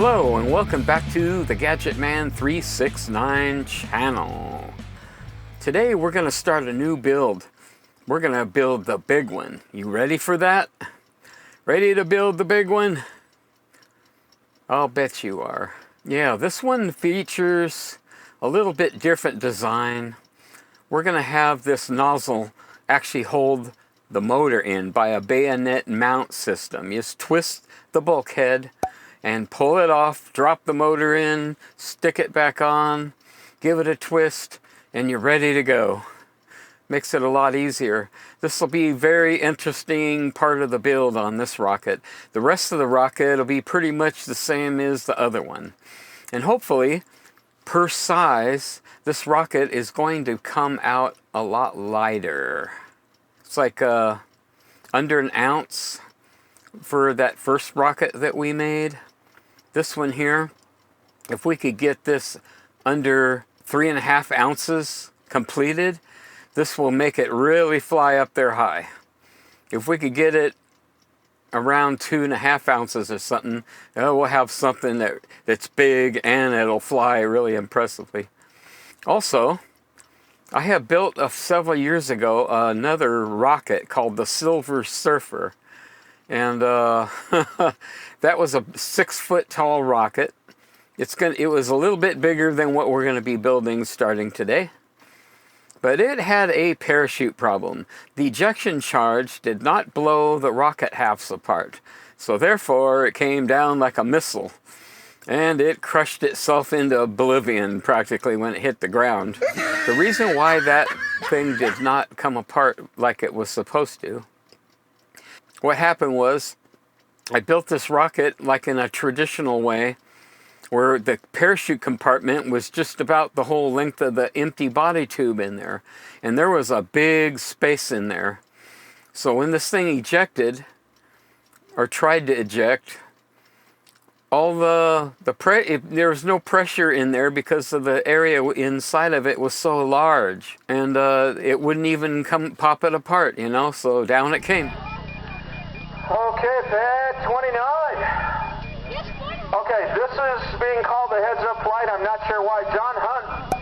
Hello and welcome back to the Gadget Man 369 channel. Today we're going to start a new build. We're going to build the big one. You ready for that? Ready to build the big one? I'll bet you are. Yeah, this one features a little bit different design. We're going to have this nozzle actually hold the motor in by a bayonet mount system. You just twist the bulkhead and pull it off, drop the motor in, stick it back on, give it a twist, and you're ready to go. Makes it a lot easier. This will be a very interesting part of the build on this rocket. The rest of the rocket will be pretty much the same as the other one. And hopefully, per size, this rocket is going to come out a lot lighter. It's like under an ounce for that first rocket that we made. This one here, if we could get this under 3.5 ounces completed, this will make it really fly up there high. If we could get it around 2.5 ounces or something, we'll have something that's big and it'll fly really impressively. Also, I have built several years ago another rocket called the Silver Surfer. And that was a 6-foot tall rocket. It was a little bit bigger than what we're going to be building starting today. But it had a parachute problem. The ejection charge did not blow the rocket halves apart. So therefore, it came down like a missile. And it crushed itself into oblivion practically when it hit the ground. The reason why that thing did not come apart like it was supposed to, what happened was, I built this rocket like in a traditional way, where the parachute compartment was just about the whole length of the empty body tube in there. And there was a big space in there. So when this thing ejected, or tried to eject, all there was no pressure in there because of the area inside of it was so large. And it wouldn't even pop it apart, you know, so down it came. Okay, pad 29. Okay, this is being called a heads-up flight. I'm not sure why. John Hunt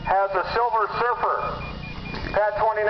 has a Silver Surfer, pad 29.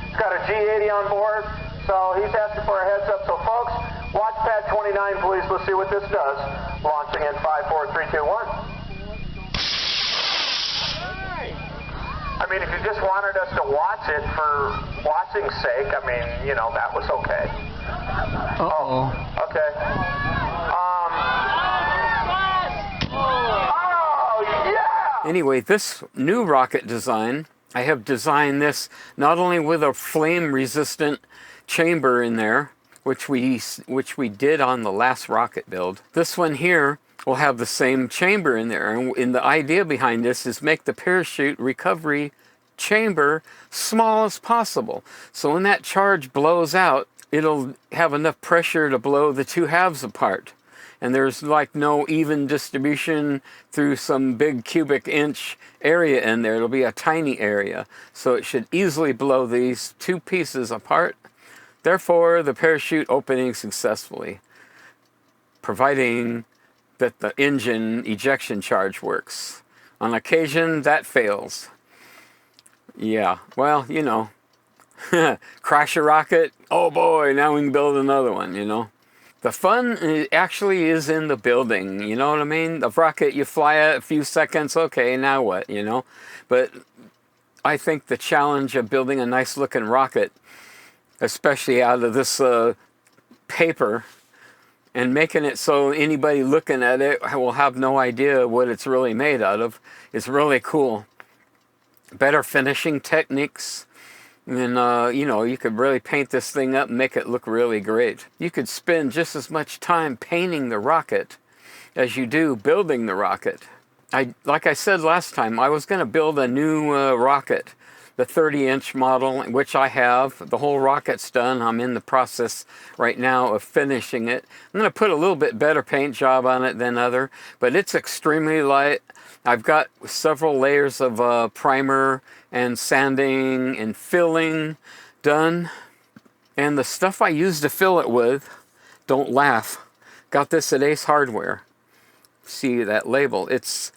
He's got a G80 on board, so he's asking for a heads-up. So folks, watch pad 29, please. Let's see what this does. Launching in 5, 4, 3, 2, 1. I mean, if you just wanted us to watch it for watching's sake, I mean, you know, that was okay. Uh-oh. Okay. Oh, yeah! Anyway, this new rocket design, I have designed this not only with a flame-resistant chamber in there, which we did on the last rocket build. This one here will have the same chamber in there. And the idea behind this is make the parachute recovery chamber small as possible. So when that charge blows out, it'll have enough pressure to blow the two halves apart. And there's like no even distribution through some big cubic inch area in there. It'll be a tiny area. So it should easily blow these two pieces apart. Therefore, the parachute opening successfully, providing that the engine ejection charge works. On occasion, that fails. Yeah, well, you know, crash a rocket, oh boy, now we can build another one, you know. The fun actually is in the building, you know what I mean? The rocket, you fly it a few seconds, okay, now what, you know? But I think the challenge of building a nice looking rocket, especially out of this paper, and making it so anybody looking at it will have no idea what it's really made out of, is really cool. Better finishing techniques, and you know, you could really paint this thing up and make it look really great. You could spend just as much time painting the rocket as you do building the rocket. Like I said last time, I was going to build a new rocket, the 30-inch model, which I have. The whole rocket's done. I'm in the process right now of finishing it. I'm going to put a little bit better paint job on it than other, but it's extremely light. I've got several layers of primer and sanding and filling done. And the stuff I use to fill it with, don't laugh, Got this at Ace Hardware. See that label? It's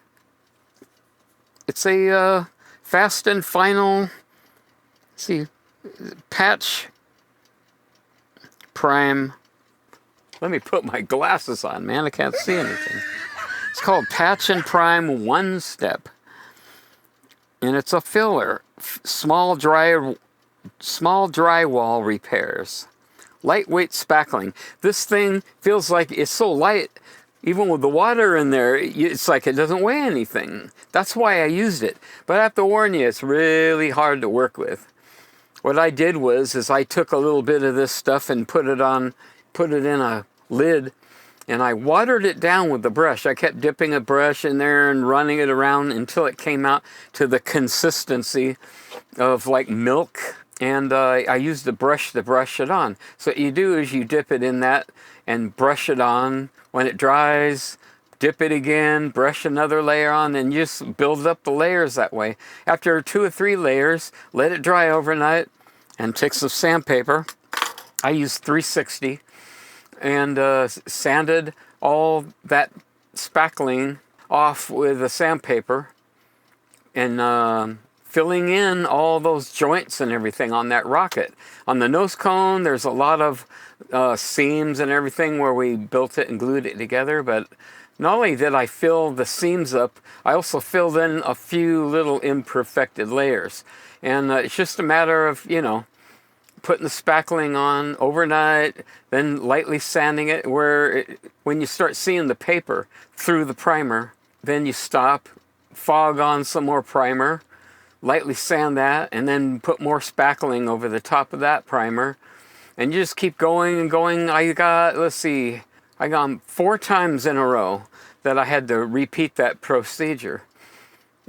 a Fast and Final, see, patch prime. Let me put my glasses on, man. I can't see anything. It's called Patch and Prime One Step. And it's a filler. Small drywall repairs. Lightweight spackling. This thing feels like it's so light, even with the water in there, it's like it doesn't weigh anything. That's why I used it. But I have to warn you, it's really hard to work with. What I did was I took a little bit of this stuff and put it in a lid, and I watered it down with the brush. I kept dipping a brush in there and running it around until it came out to the consistency of like milk. And I used the brush to brush it on. So what you do is you dip it in that and brush it on. When it dries, dip it again, brush another layer on, and just build up the layers that way. After 2 or 3 layers, let it dry overnight, and take some sandpaper. I used 360, and sanded all that spackling off with the sandpaper, and filling in all those joints and everything on that rocket. On the nose cone, there's a lot of seams and everything where we built it and glued it together, but not only did I fill the seams up, I also filled in a few little imperfected layers. And it's just a matter of, you know, putting the spackling on overnight, then lightly sanding it, when you start seeing the paper through the primer, then you stop, fog on some more primer, lightly sand that, and then put more spackling over the top of that primer, and you just keep going and going. I got 4 times in a row that I had to repeat that procedure.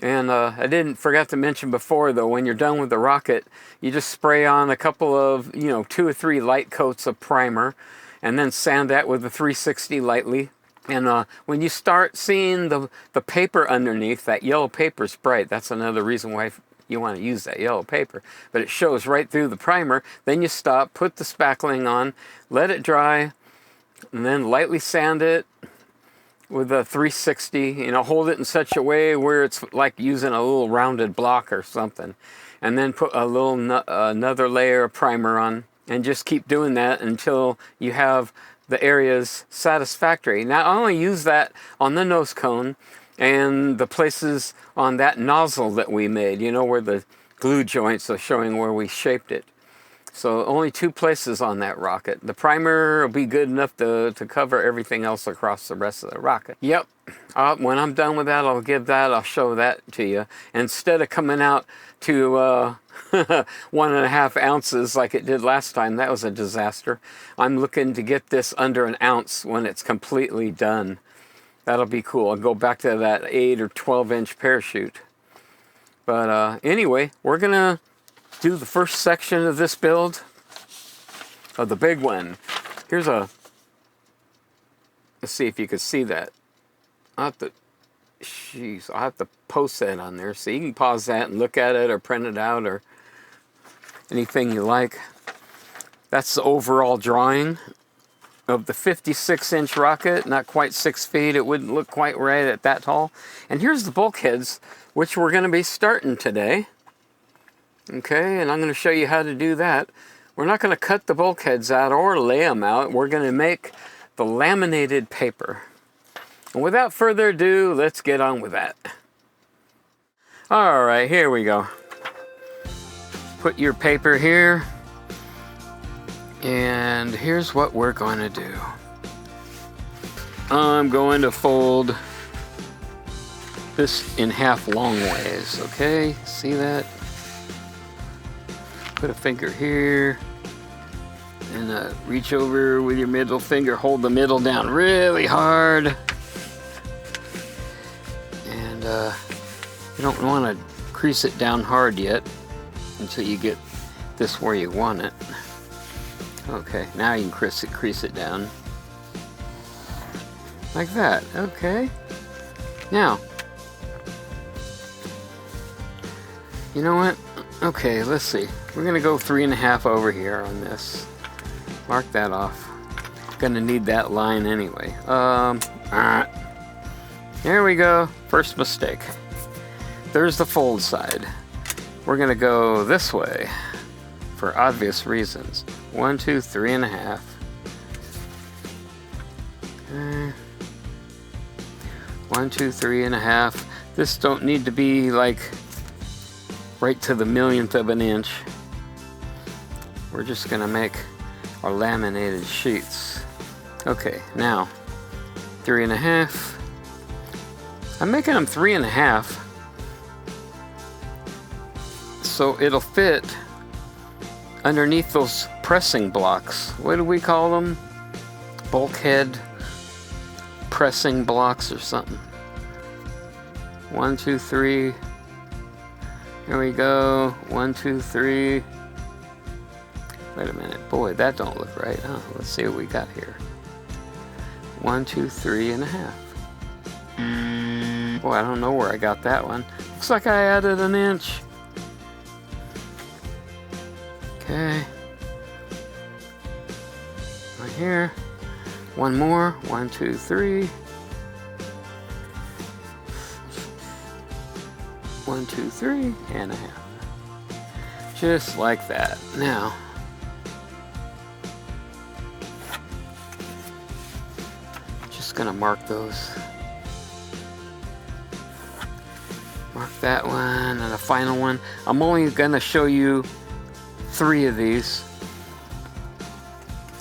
And I didn't forget to mention before, though, when you're done with the rocket, you just spray on a couple of, 2 or 3 light coats of primer, and then sand that with the 360 lightly. And when you start seeing the paper underneath, that yellow paper's bright. That's another reason why you want to use that yellow paper. But it shows right through the primer. Then you stop, put the spackling on, let it dry, and then lightly sand it with a 360. Hold it in such a way where it's like using a little rounded block or something. And then put a little another layer of primer on, and just keep doing that until you have the areas satisfactory. Now, I only use that on the nose cone and the places on that nozzle that we made, where the glue joints are showing where we shaped it. So only 2 places on that rocket. The primer will be good enough to cover everything else across the rest of the rocket. Yep. When I'm done with that, I'll show that to you. Instead of coming out to 1.5 ounces like it did last time, that was a disaster. I'm looking to get this under 1 ounce when it's completely done. That'll be cool. I'll go back to that 8 or 12-inch parachute. But anyway, we're gonna do the first section of this build, of the big one. Let's see if you can see that. I'll have to post that on there, so you can pause that and look at it or print it out or anything you like. That's the overall drawing of the 56-inch rocket, not quite 6 feet. It wouldn't look quite right at that tall. And here's the bulkheads, which we're going to be starting today. Okay, and I'm going to show you how to do that. We're not going to cut the bulkheads out or lay them out. We're going to make the laminated paper. And without further ado, let's get on with that. All right, here we go. Put your paper here. And here's what we're going to do. I'm going to fold this in half long ways, okay? See that? Put a finger here, and reach over with your middle finger, hold the middle down really hard. And you don't want to crease it down hard yet until you get this where you want it. Okay, now you can crease it down. Like that, okay. Now, you know what? Okay, let's see. We're gonna go 3.5 over here on this. Mark that off. Gonna need that line anyway. There we go. First mistake. There's the fold side. We're gonna go this way for obvious reasons. 1, 2, 3.5. Okay. 1, 2, 3.5. This don't need to be like right to the millionth of an inch. We're just gonna make our laminated sheets. Okay, now 3.5. I'm making them 3.5 so it'll fit underneath those pressing blocks. What do we call them? Bulkhead pressing blocks or something. 1, 2, 3. There we go. 1, 2, 3. Wait a minute. Boy, that don't look right, huh? Let's see what we got here. 1, 2, 3.5. Boy, I don't know where I got that one. Looks like I added an inch. Okay. Right here. One more. 1, 2, 3. 1, 2, 3.5. Just like that. Now, just gonna mark those. Mark that one and the final one. I'm only gonna show you 3 of these.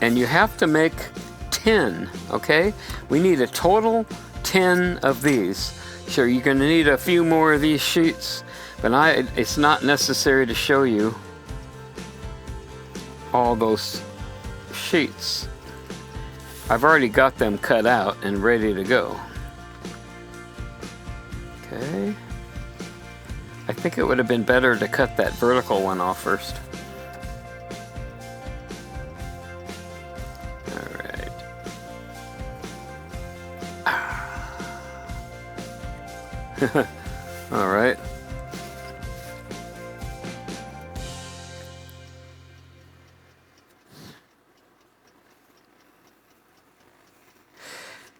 And you have to make 10, okay? We need a total 10 of these. Sure, you're gonna need a few more of these sheets, but it's not necessary to show you all those sheets. I've already got them cut out and ready to go. Okay. I think it would have been better to cut that vertical one off first. Alright. Alright.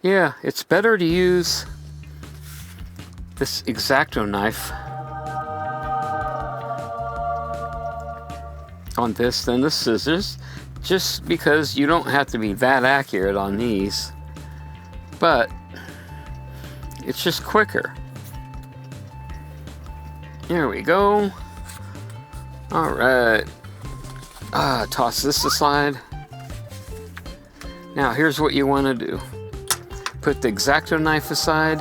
Yeah, it's better to use this X-Acto knife on this than the scissors, just because you don't have to be that accurate on these, but it's just quicker. There we go. All right. Toss this aside. Now here's what you want to do. Put the X-Acto knife aside.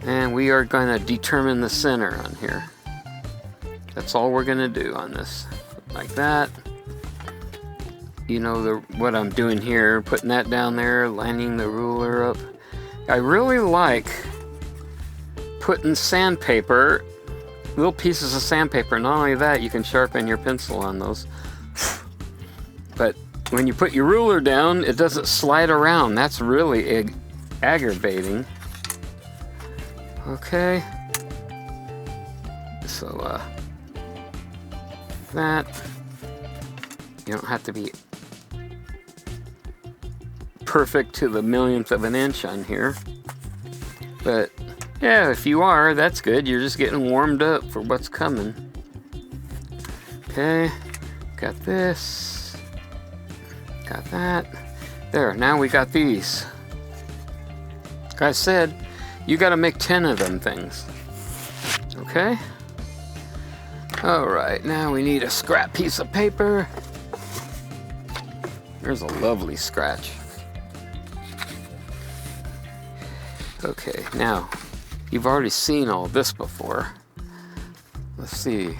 And we are going to determine the center on here. That's all we're going to do on this. Like that. You know what I'm doing here. Putting that down there. Lining the ruler up. I really like putting sandpaper. Little pieces of sandpaper. Not only that, you can sharpen your pencil on those. But when you put your ruler down, it doesn't slide around. That's really aggravating. Okay. So, that. You don't have to be perfect to the millionth of an inch on here. But, yeah, if you are, that's good. You're just getting warmed up for what's coming. Okay. Got this. Got that. There, now we got these. Like I said, you got to make 10 of them things. Okay? Alright, now we need a scrap piece of paper. There's a lovely scratch. Okay, now, you've already seen all this before. Let's see.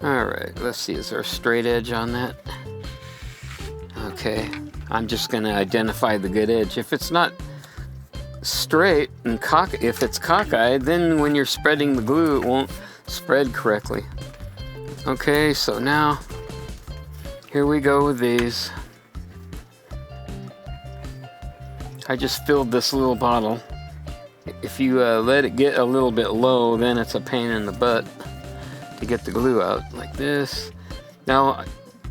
Alright, let's see, is there a straight edge on that? Okay, I'm just going to identify the good edge. If it's not straight and if it's cockeyed, then when you're spreading the glue, it won't spread correctly. Okay, so now, here we go with these. I just filled this little bottle. If you let it get a little bit low, then it's a pain in the butt. to get the glue out like this. Now,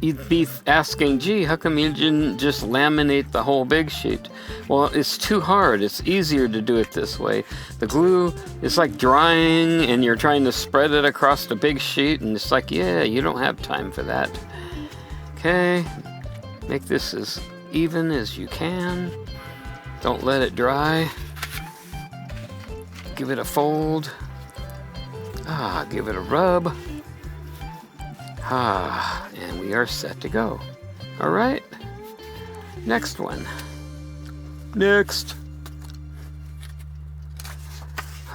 you'd be asking, gee, how come you didn't just laminate the whole big sheet? Well, it's too hard. It's easier to do it this way. The glue is like drying and you're trying to spread it across the big sheet, and it's like, yeah, you don't have time for that. Okay, make this as even as you can. Don't let it dry. Give it a fold. Give it a rub. And we are set to go. All right, next one. Next.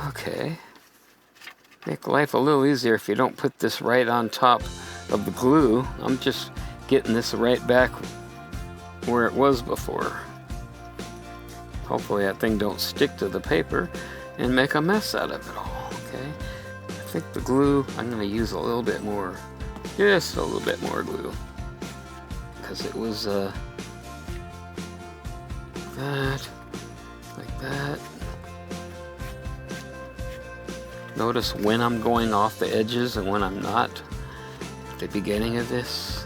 Okay. Make life a little easier if you don't put this right on top of the glue. I'm just getting this right back where it was before. Hopefully that thing don't stick to the paper and make a mess out of it all. Okay. I think the glue, I'm going to use a little bit more. Just a little bit more glue, because it was that, like that. Notice when I'm going off the edges and when I'm not at the beginning of this.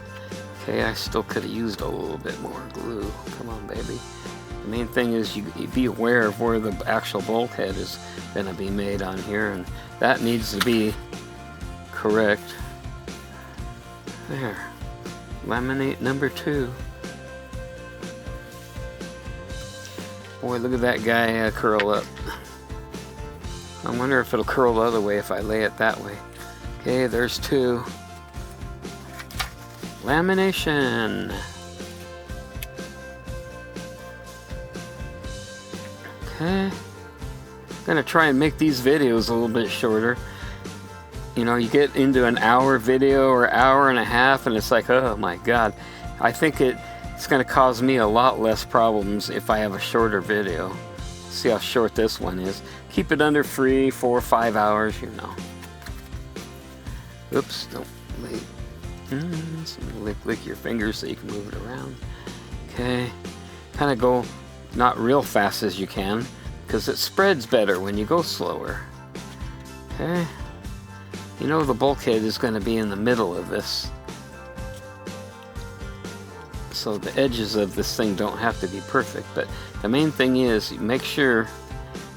Okay, I still could have used a little bit more glue. Come on, baby. The main thing is you be aware of where the actual bulkhead is going to be made on here, and that needs to be correct. There. Laminate number 2. Boy, look at that guy curl up. I wonder if it'll curl the other way if I lay it that way. Okay, there's 2. Lamination. Okay. I'm gonna try and make these videos a little bit shorter. You know, you get into an hour video or hour and a half and it's like, oh my God. I think it's going to cause me a lot less problems if I have a shorter video. See how short this one is. Keep it under 3, 4, 5 hours, you know. Oops, don't lick your fingers so you can move it around. Okay, kind of go not real fast as you can, because it spreads better when you go slower. Okay. You know the bulkhead is going to be in the middle of this. So the edges of this thing don't have to be perfect, but the main thing is make sure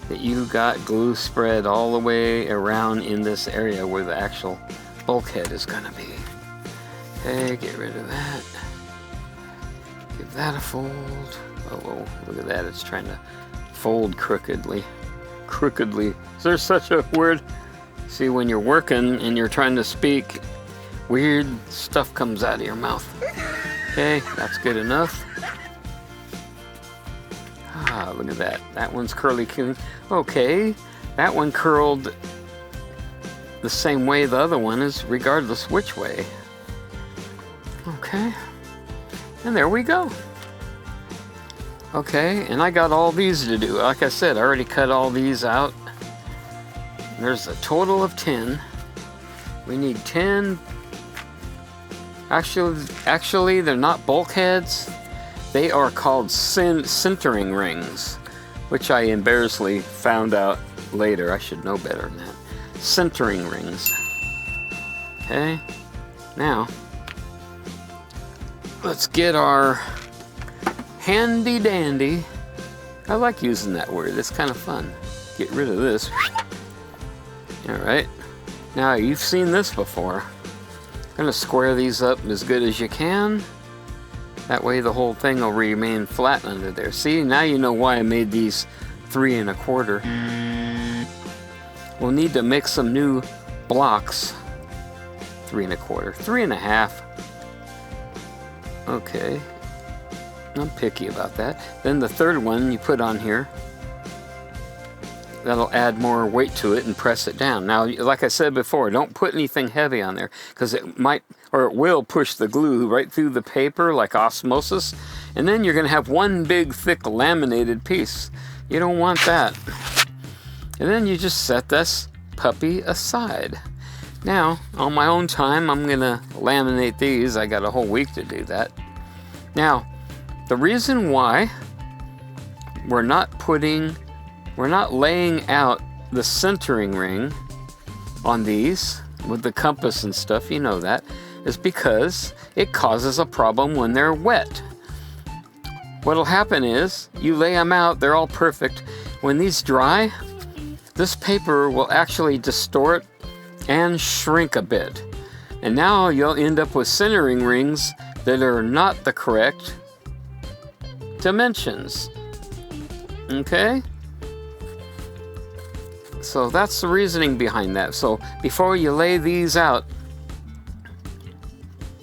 that you got glue spread all the way around in this area where the actual bulkhead is going to be. Okay, get rid of that. Give that a fold. Oh, look at that, it's trying to fold crookedly. Crookedly. Is there such a word? See, when you're working and you're trying to speak, weird stuff comes out of your mouth. Okay, that's good enough. Look at that. That one's curly coon. Okay, that one curled the same way the other one is, regardless which way. Okay, and there we go. Okay, and I got all these to do. Like I said, I already cut all these out. There's a total of 10. We need 10. Actually, they're not bulkheads. They are called centering rings, which I embarrassingly found out later. I should know better than that. Centering rings. Okay. Now, let's get our handy dandy. I like using that word. It's kind of fun. Get rid of this. Alright, now you've seen this before. I'm going to square these up as good as you can. That way the whole thing will remain flat under there. See, now you know why I made these 3 1/4. We'll need to make some new blocks. 3 1/4, 3 1/2. Okay, I'm picky about that. Then the third one you put on here. That'll add more weight to it and press it down. Now, like I said before, don't put anything heavy on there, because it might, or it will push the glue right through the paper like osmosis, and then you're going to have one big thick laminated piece. You don't want that. And then you just set this puppy aside. Now, on my own time, I'm going to laminate these. I got a whole week to do that. Now, the reason why we're not laying out the centering ring on these, with the compass and stuff, you know that, is because it causes a problem when they're wet. What'll happen is you lay them out, they're all perfect. When these dry, this paper will actually distort and shrink a bit. And now you'll end up with centering rings that are not the correct dimensions. Okay? So that's the reasoning behind that. So before you lay these out,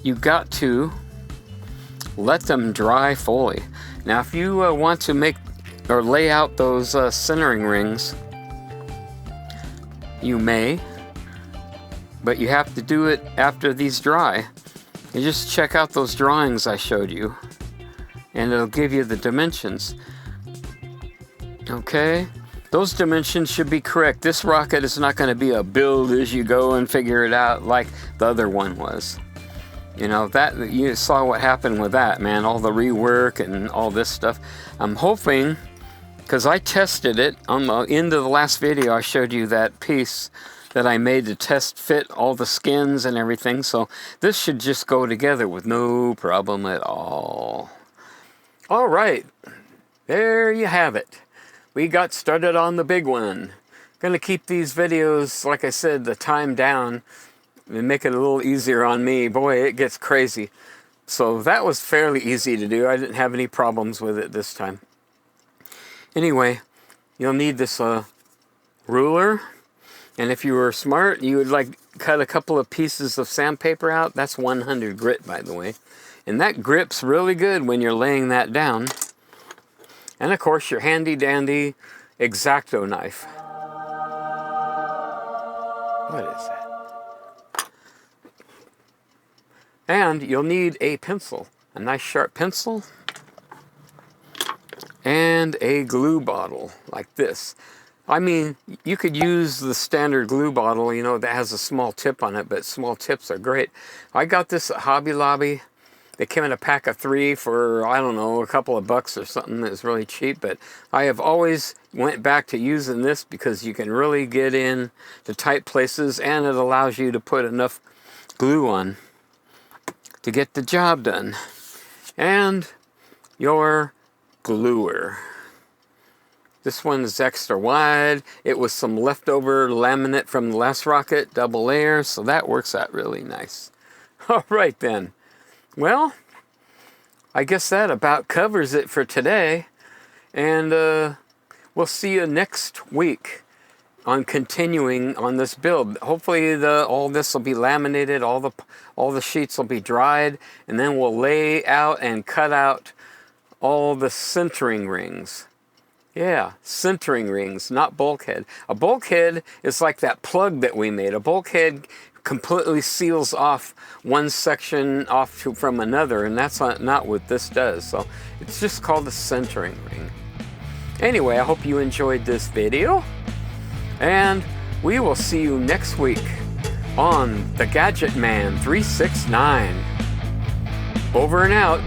you got to let them dry fully. Now if you want to make or lay out those centering rings, you may, but you have to do it after these dry. You just check out those drawings I showed you, and it'll give you the dimensions. Okay? Those dimensions should be correct. This rocket is not going to be a build as you go and figure it out like the other one was. You know, that you saw what happened with that, man, all the rework and all this stuff. I'm hoping, because I tested it on the end of the last video, I showed you that piece that I made to test fit all the skins and everything. So this should just go together with no problem at all. All right, there you have it. We got started on the big one. Gonna keep these videos, like I said, the time down and make it a little easier on me. Boy, it gets crazy. So that was fairly easy to do. I didn't have any problems with it this time. Anyway, you'll need this ruler. And if you were smart, you would like cut a couple of pieces of sandpaper out. That's 100 grit, by the way. And that grips really good when you're laying that down. And of course, your handy dandy X-Acto knife. What is that? And you'll need a pencil, a nice sharp pencil, and a glue bottle like this. I mean, you could use the standard glue bottle, you know, that has a small tip on it, but small tips are great. I got this at Hobby Lobby. They came in a pack of 3 for, I don't know, a couple of bucks or something. That was really cheap, but I have always went back to using this because you can really get in to tight places, and it allows you to put enough glue on to get the job done. And your gluer. This one is extra wide. It was some leftover laminate from the last rocket, double layer, so that works out really nice. All right then. Well, I guess that about covers it for today. And we'll see you next week on continuing on this build. Hopefully all this will be laminated, all the sheets will be dried, and then we'll lay out and cut out all the centering rings. Yeah, centering rings, not bulkhead. A bulkhead is like that plug that we made. A bulkhead completely seals off one section from another, and that's not what this does. So it's just called a centering ring. Anyway, I hope you enjoyed this video, and we will see you next week on the Gadget Man 369. Over and out.